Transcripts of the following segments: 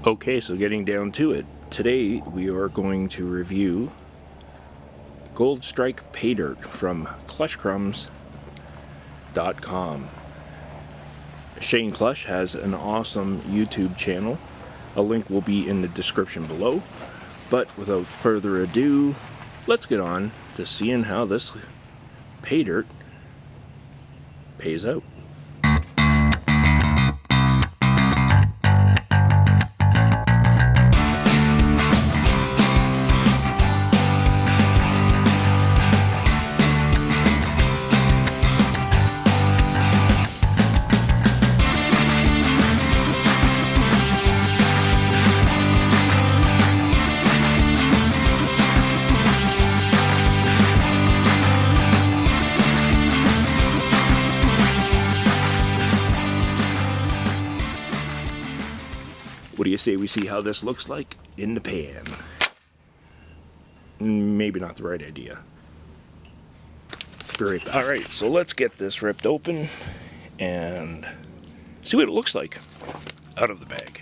Okay, so getting down to it, today we are going to review Gold Strike Paydirt from KleshCrumbs.com. Shane Klesh has an awesome YouTube channel. A link will be in the description below. But without further ado, let's get on to seeing how this Paydirt pays out. What do you say we see how this looks like in the pan? Maybe not the right idea. Great. Alright, so let's get this ripped open and see what it looks like out of the bag.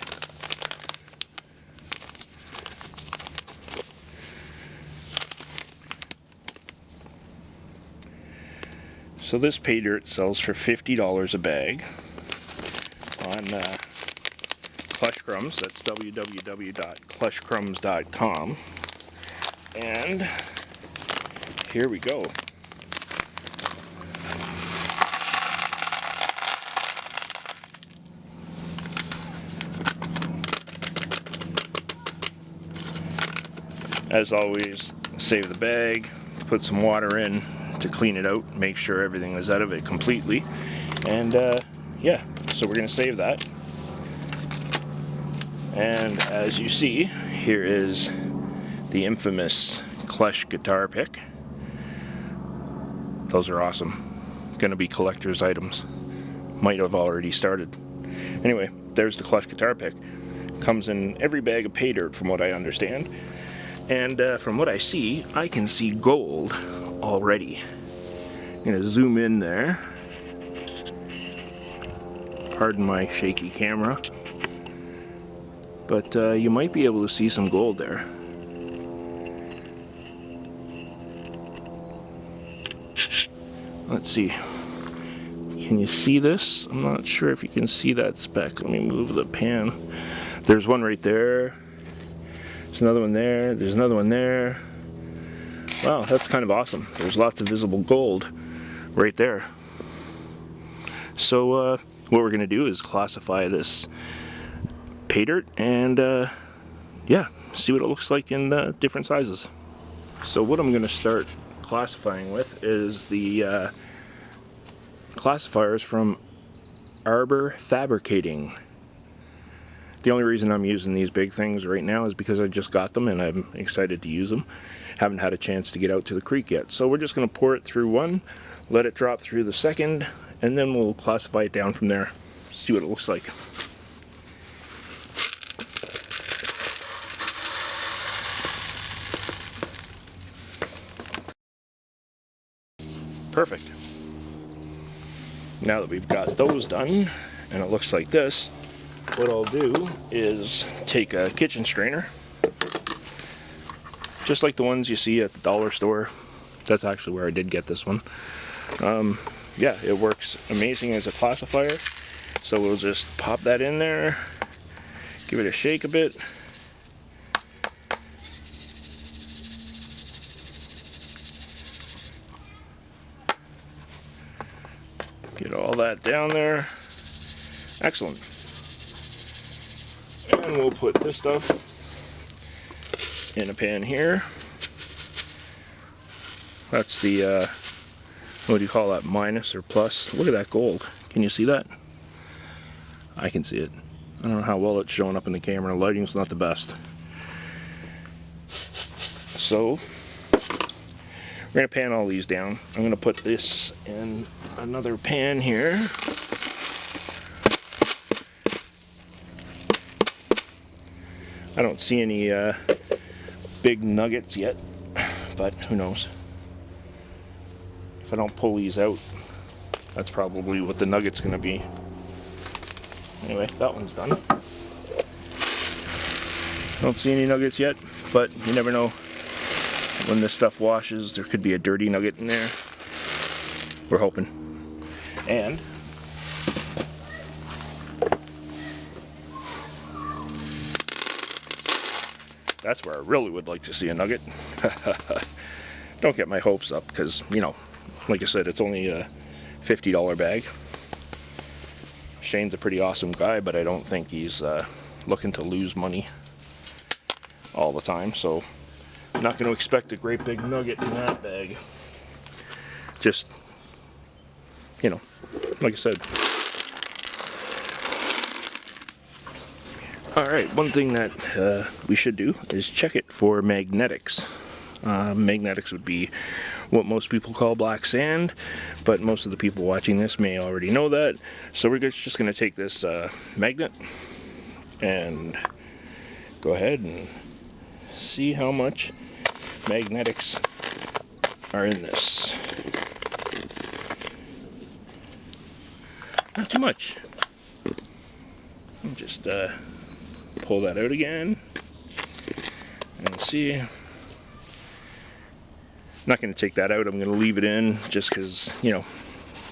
So this Paydirt sells for $50 a bag on Klesh Crumbs. That's www.kleshcrumbs.com. And here we go. As always, save the bag, put some water in to clean it out, make sure everything is out of it completely. And yeah, so we're going to save that. And as you see, here is the infamous Klesh guitar pick. Those are awesome. Gonna be collector's items. Might have already started. Anyway, there's the Klesh guitar pick. Comes in every bag of Paydirt from what I understand. And from what I see, I can see gold already. I'm gonna zoom in there. Pardon my shaky camera. But you might be able to see some gold there. Let's see. Can you see this? I'm not sure if you can see that speck. Let me move the pan. There's one right there. There's another one there. There's another one there. Wow, that's kind of awesome. There's lots of visible gold right there. So what we're going to do is classify this Paydirt and yeah, see what it looks like in different sizes. So what I'm going to start classifying with is the classifiers from Arbor Fabricating. The only reason I'm using these big things right now is because I just got them and I'm excited to use them. Haven't had a chance to get out to the creek yet. So we're just going to pour it through one, let it drop through the second, and then we'll classify it down from there. See what it looks like. Perfect. Now that we've got those done, and it looks like this, what I'll do is take a kitchen strainer, just like the ones you see at the dollar store. That's actually where I did get this one. Yeah, it works amazing as a classifier. So we'll just pop that in there, give it a shake a bit. Get all that down there. Excellent. And we'll put this stuff in a pan here. That's the, what do you call that, minus or plus? Look at that gold. Can you see that? I can see it. I don't know how well it's showing up in the camera. The lighting's not the best. So, we're going to pan all these down. I'm going to put this in another pan here. I don't see any big nuggets yet, but who knows. If I don't pull these out, that's probably what the nugget's going to be. Anyway, that one's done. Don't see any nuggets yet, but you never know. When this stuff washes, there could be a dirty nugget in there. We're hoping. And that's where I really would like to see a nugget. Don't get my hopes up, because, you know, like I said, it's only a $50 bag. Shane's a pretty awesome guy, but I don't think he's looking to lose money all the time, so I'm not going to expect a great big nugget in that bag. Just, you know, like I said. Alright, one thing that we should do is check it for magnetics. Magnetics would be what most people call black sand, but most of the people watching this may already know that. So we're just going to take this magnet and go ahead and see how much magnetics are in this. Not too much. Just pull that out again and see. I'm not going to take that out. I'm going to leave it in just because, you know,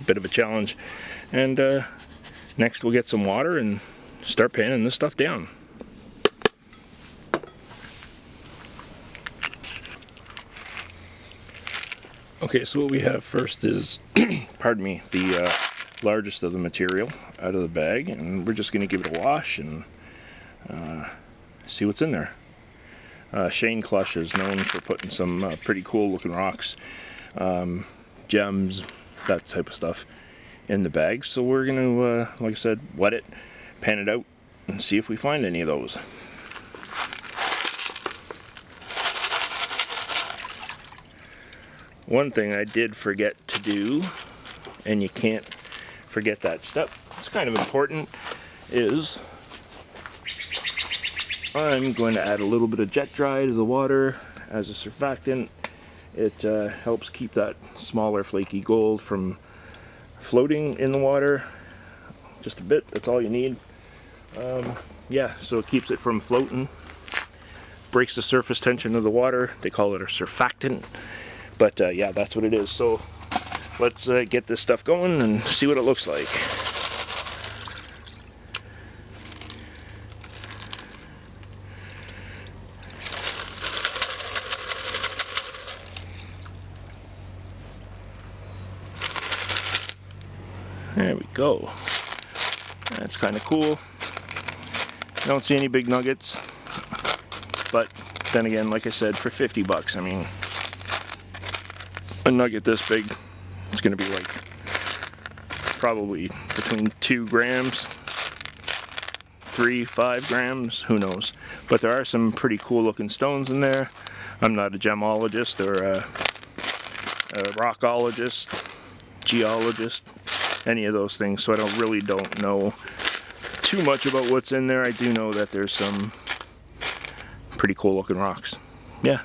a bit of a challenge. And next we'll get some water and start panning this stuff down. Okay, so what we have first is, pardon me, the largest of the material out of the bag, and we're just going to give it a wash and see what's in there. Shane Klesh is known for putting some pretty cool looking rocks, gems, that type of stuff in the bag. So we're going to, like I said, wet it, pan it out, and see if we find any of those. One thing I did forget to do, and you can't forget that step, it's kind of important, is I'm going to add a little bit of jet dry to the water as a surfactant. It helps keep that smaller flaky gold from floating in the water. Just a bit, that's all you need. Yeah, so it keeps it from floating, breaks the surface tension of the water. They call it a surfactant. But yeah, that's what it is. So let's get this stuff going and see what it looks like. There we go. That's kind of cool. Don't see any big nuggets. But then again, like I said, for 50 bucks, I mean, a nugget this big, it's going to be like probably between 2 grams, 3-5 grams, who knows. But there are some pretty cool looking stones in there. I'm not a gemologist or a rockologist, geologist, any of those things, so I don't know too much about what's in there. I do know that there's some pretty cool looking rocks. Yeah.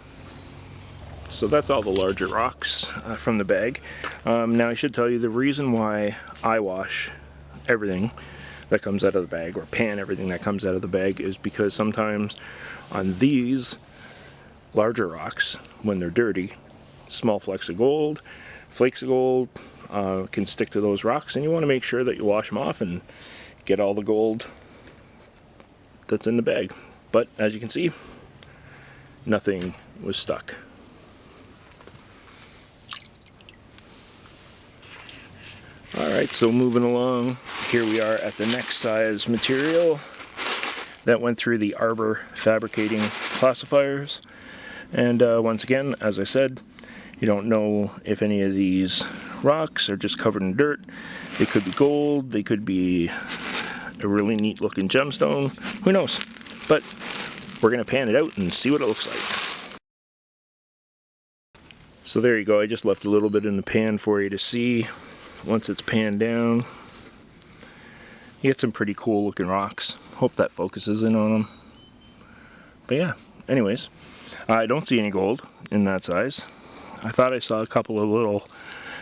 So that's all the larger rocks from the bag. Now I should tell you the reason why I wash everything that comes out of the bag, or pan everything that comes out of the bag, is because sometimes on these larger rocks, when they're dirty, small flakes of gold can stick to those rocks, and you want to make sure that you wash them off and get all the gold that's in the bag. But as you can see, nothing was stuck. Alright, so moving along, here we are at the next size material that went through the Arbor Fabricating classifiers. And once again, as I said, you don't know if any of these rocks are just covered in dirt. They could be gold, they could be a really neat looking gemstone, who knows. But we're going to pan it out and see what it looks like. So there you go, I just left a little bit in the pan for you to see. Once it's panned down, you get some pretty cool looking rocks. Hope that focuses in on them. But yeah, anyways, I don't see any gold in that size. I thought I saw a couple of little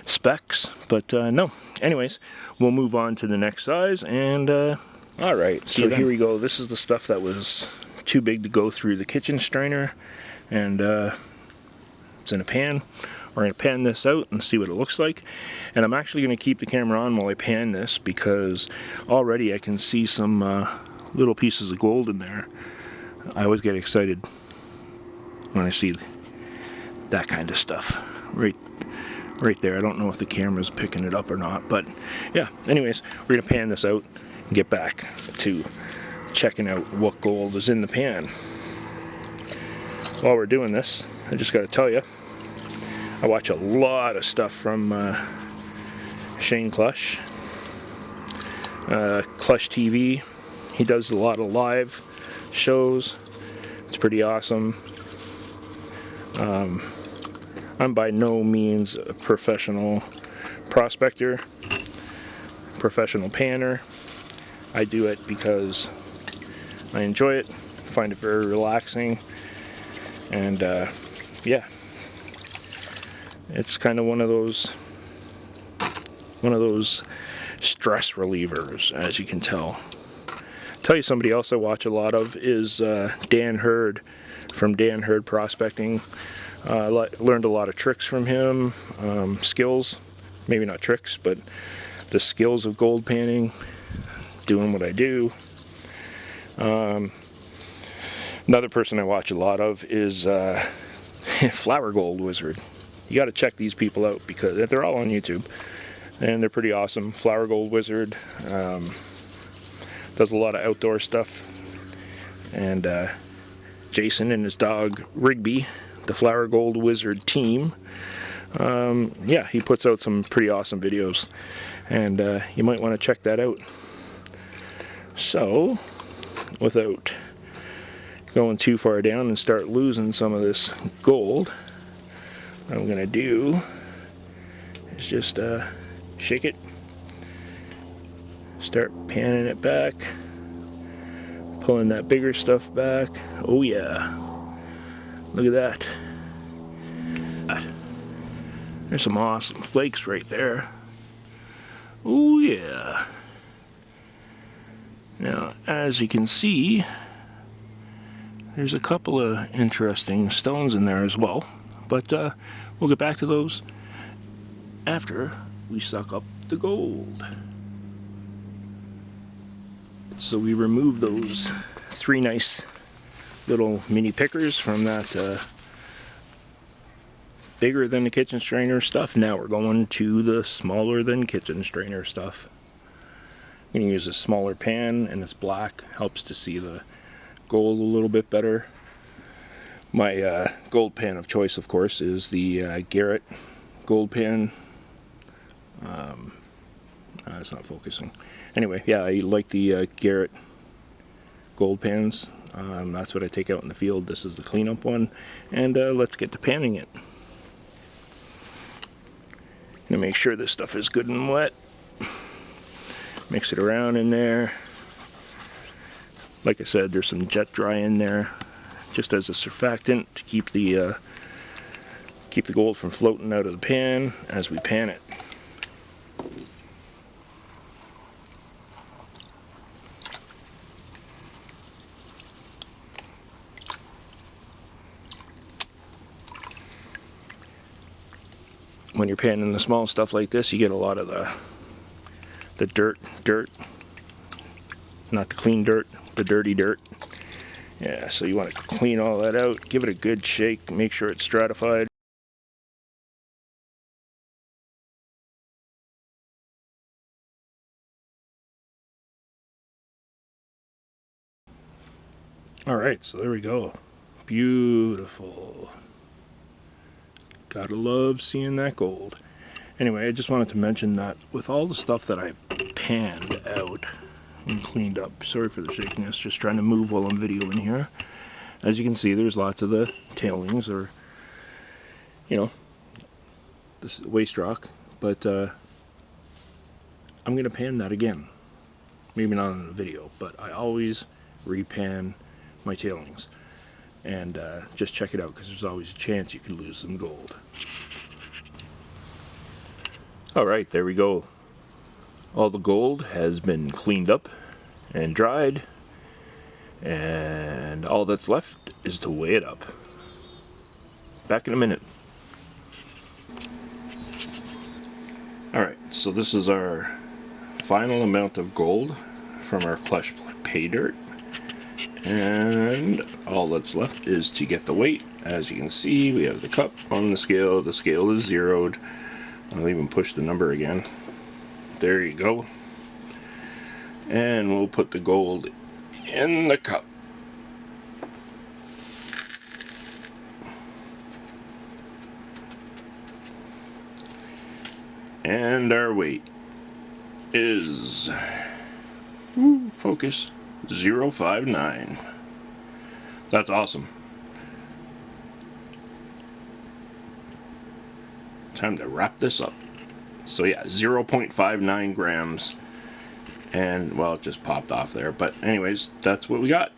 specks, but no. Anyways, we'll move on to the next size, and alright, so here we go. This is the stuff that was too big to go through the kitchen strainer, and it's in a pan. We're going to pan this out and see what it looks like. And I'm actually going to keep the camera on while I pan this, because already I can see some little pieces of gold in there. I always get excited when I see that kind of stuff right there. I don't know if the camera's picking it up or not, but yeah, anyways, we're going to pan this out and get back to checking out what gold is in the pan. While we're doing this, I just got to tell you, I watch a lot of stuff from Shane Klesh, Klesh TV. He does a lot of live shows. It's pretty awesome. I'm by no means a professional prospector, professional panner. I do it because I enjoy it, find it very relaxing, and yeah, it's kind of one of those stress relievers, as you can tell. Tell you somebody else I watch a lot of is Dan Hurd from Dan Hurd Prospecting. Learned a lot of tricks from him, skills, maybe not tricks, but the skills of gold panning, doing what I do. Another person I watch a lot of is Flower Gold Wizard. You got to check these people out because they're all on YouTube, and they're pretty awesome. Flower Gold Wizard does a lot of outdoor stuff, and Jason and his dog Rigby, the Flower Gold Wizard team. Yeah, he puts out some pretty awesome videos, and you might want to check that out. So, without going too far down and start losing some of this gold, what I'm going to do is just shake it, start panning it back, pulling that bigger stuff back. Oh yeah, look at that. There's some awesome flakes right there. Oh yeah. Now, as you can see, there's a couple of interesting stones in there as well, but we'll get back to those after we suck up the gold. So we remove those 3 nice little mini pickers from that bigger than the kitchen strainer stuff. Now we're going to the smaller than kitchen strainer stuff. I'm going to use a smaller pan, and this black helps to see the gold a little bit better. My gold pan of choice, of course, is the Garrett gold pan. It's not focusing. Anyway, yeah, I like the Garrett gold pans. That's what I take out in the field. This is the cleanup one, and let's get to panning it. Gonna make sure this stuff is good and wet. Mix it around in there. Like I said, there's some jet dry in there, just as a surfactant to keep the gold from floating out of the pan as we pan it. When you're panning the small stuff like this, you get a lot of the dirt, not the clean dirt, the dirty dirt. Yeah, so you want to clean all that out, give it a good shake, make sure it's stratified. Alright, so there we go. Beautiful. Gotta love seeing that gold. Anyway, I just wanted to mention that with all the stuff that I panned out and cleaned up, sorry for the shakiness, just trying to move while I'm videoing here. As you can see, there's lots of the tailings, or, you know, this waste rock, but I'm going to pan that again. Maybe not in the video, but I always repan my tailings. And just check it out, because there's always a chance you could lose some gold. Alright, there we go. All the gold has been cleaned up and dried. And all that's left is to weigh it up. Back in a minute. Alright, so this is our final amount of gold from our Klesh Paydirt. And all that's left is to get the weight. As you can see, we have the cup on the scale. The scale is zeroed. I'll even push the number again. There you go. And we'll put the gold in the cup. And our weight is, focus, 0.59. That's awesome. Time to wrap this up. So yeah, 0.59 grams. And, well, it just popped off there. But anyways, that's what we got.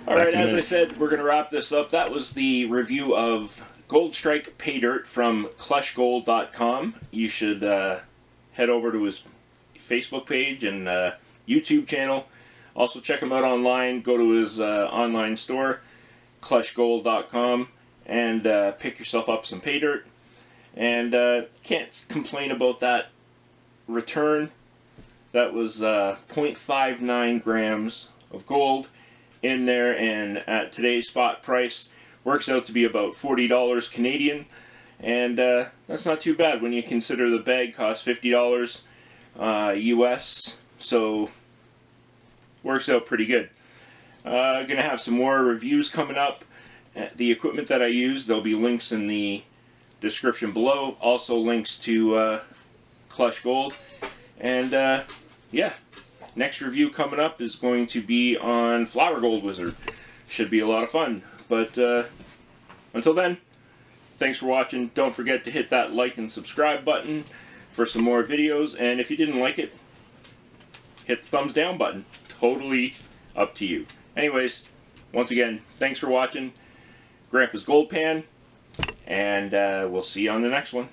Alright, as I said, we're going to wrap this up. That was the review of Gold Strike Paydirt from kleshgold.com. You should head over to his Facebook page and YouTube channel. Also check him out online. Go to his online store, kleshgold.com, and pick yourself up some Paydirt. And can't complain about that return. That was 0.59 grams of gold in there, and at today's spot price works out to be about $40 Canadian, and that's not too bad when you consider the bag costs $50 US, so works out pretty good. Gonna have some more reviews coming up. The equipment that I use, there'll be links in the description below, also links to Klesh Gold, and yeah, next review coming up is going to be on Flower Gold Wizard. Should be a lot of fun. But until then, thanks for watching. Don't forget to hit that like and subscribe button for some more videos. And if you didn't like it, hit the thumbs down button. Totally up to you. Anyways, once again, thanks for watching. Grandpa's Gold Pan. And we'll see you on the next one.